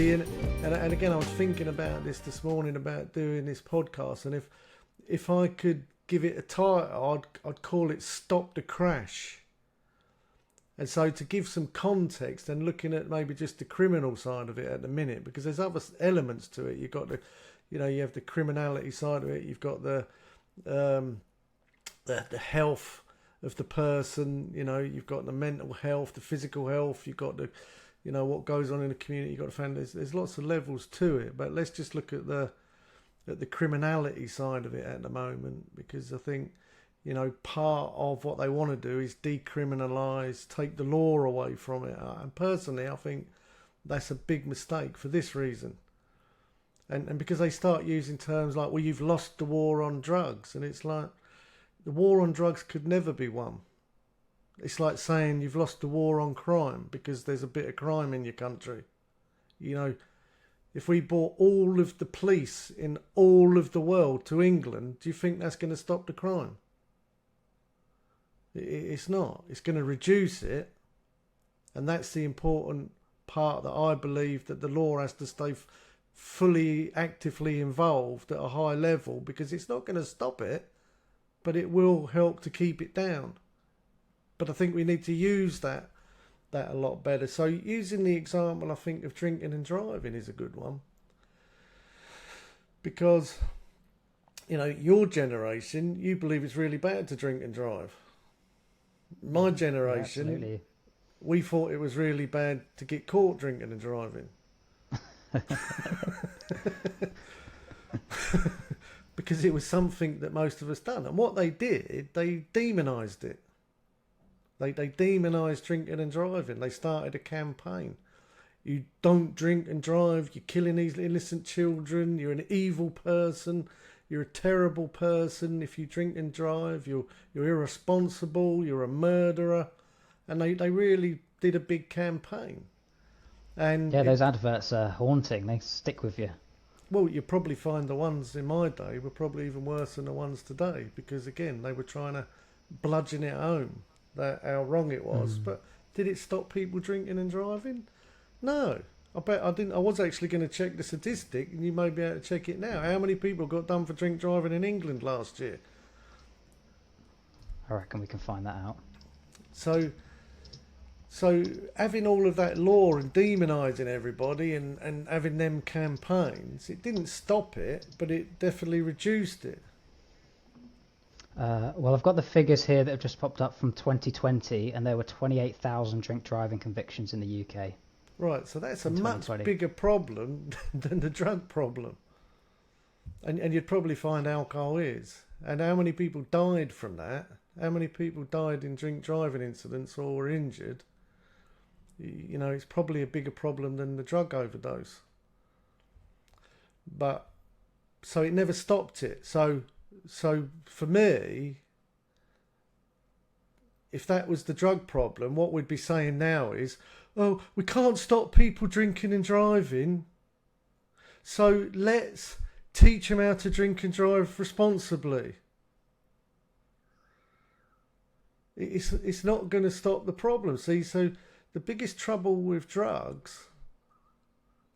See, and again, I was thinking about this morning about doing this podcast, and if I could give it a title, I'd call it "Stop the Crash." And so, to give some context and looking at maybe just the criminal side of it at the minute, because there's other elements to it. You've got you have the criminality side of it. You've got the health of the person. You've got the mental health, the physical health. You've got the what goes on in the community. You've got to find there's lots of levels to it. But let's just look at the criminality side of it at the moment, because I think part of what they want to do is decriminalise, take the law away from it. And personally, I think that's a big mistake for this reason. And because they start using terms like, well, you've lost the war on drugs. And it's like, the war on drugs could never be won. It's like saying you've lost the war on crime because there's a bit of crime in your country. If we brought all of the police in all of the world to England, do you think that's going to stop the crime? It's not. It's going to reduce it. And that's the important part that I believe that the law has to stay fully, actively involved at a high level, because it's not going to stop it, but it will help to keep it down. But I think we need to use that a lot better. So using the example, I think, of drinking and driving is a good one. Because, your generation, you believe it's really bad to drink and drive. My generation, absolutely. We thought it was really bad to get caught drinking and driving. Because it was something that most of us done. And what they did, they demonised it. They demonised drinking and driving. They started a campaign. You don't drink and drive. You're killing these innocent children. You're an evil person. You're a terrible person. If you drink and drive, you're irresponsible. You're a murderer. And they really did a big campaign. And yeah, those adverts are haunting. They stick with you. Well, you probably find the ones in my day were probably even worse than the ones today, because again, they were trying to bludgeon it home that how wrong it was. But did it stop people drinking and driving? No. I bet I didn't. I was actually going to check the statistic, and you may be able to check it now. How many people got done for drink driving in England last year? I reckon we can find that out. So having all of that law and demonising everybody and having them campaigns, it didn't stop it, but it definitely reduced it. Well, I've got the figures here that have just popped up from 2020, and there were 28,000 drink driving convictions in the UK. Right, so that's a much bigger problem than the drug problem. And you'd probably find alcohol is. And how many people died from that? How many people died in drink driving incidents or were injured? It's probably a bigger problem than the drug overdose. But, so it never stopped it. So for me, if that was the drug problem, what we'd be saying now is, oh, we can't stop people drinking and driving, so let's teach them how to drink and drive responsibly. It's not going to stop the problem. See, so the biggest trouble with drugs,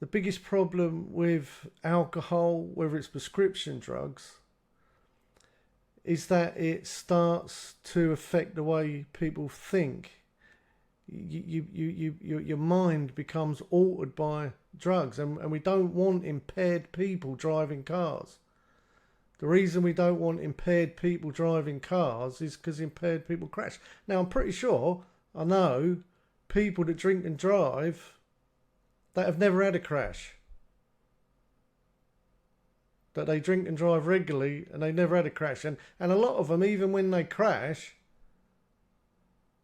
the biggest problem with alcohol, whether it's prescription drugs, is that it starts to affect the way people think. Your mind becomes altered by drugs, and we don't want impaired people driving cars. The reason we don't want impaired people driving cars is because impaired people crash. Now, I'm pretty sure, I know people that drink and drive that have never had a crash. That they drink and drive regularly and they never had a crash. And a lot of them, even when they crash,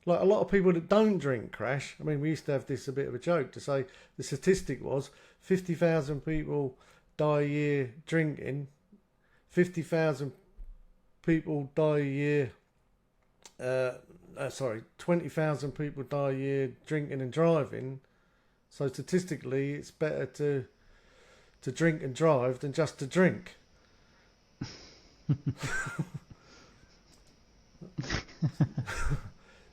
like a lot of people that don't drink crash. I mean, we used to have this a bit of a joke to say the statistic was 50,000 people die a year drinking, 50,000 people die a year, 20,000 people die a year drinking and driving. So statistically, it's better to drink and drive than just to drink.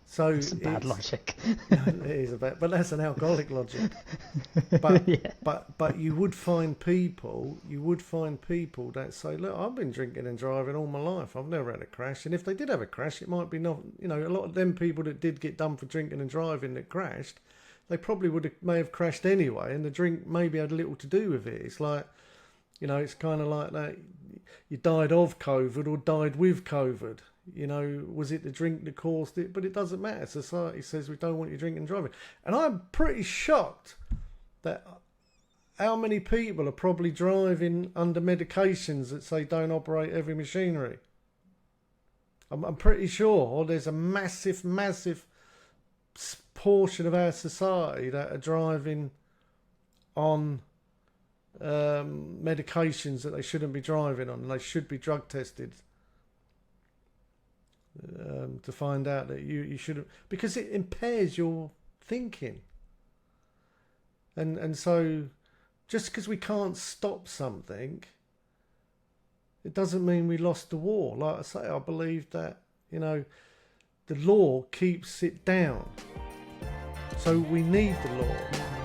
So It's bad logic. it is a bit, but that's an alcoholic logic. But Yeah. but you would find people that say, look, I've been drinking and driving all my life. I've never had a crash. And if they did have a crash, it might be not. You know, a lot of them people that did get done for drinking and driving that crashed, they probably may have crashed anyway, and the drink maybe had little to do with it. It's like, you know, it's kind of like that. You died of COVID or died with COVID. You know, was it the drink that caused it? But it doesn't matter. Society says we don't want you drinking and driving. And I'm pretty shocked that how many people are probably driving under medications that say don't operate heavy machinery. I'm pretty sure there's a massive portion of our society that are driving on medications that they shouldn't be driving on, and they should be drug tested to find out that you shouldn't, because it impairs your thinking. And so just because we can't stop something, it doesn't mean we lost the war. Like I say, I believe that, you know, the law keeps it down. So we need the law.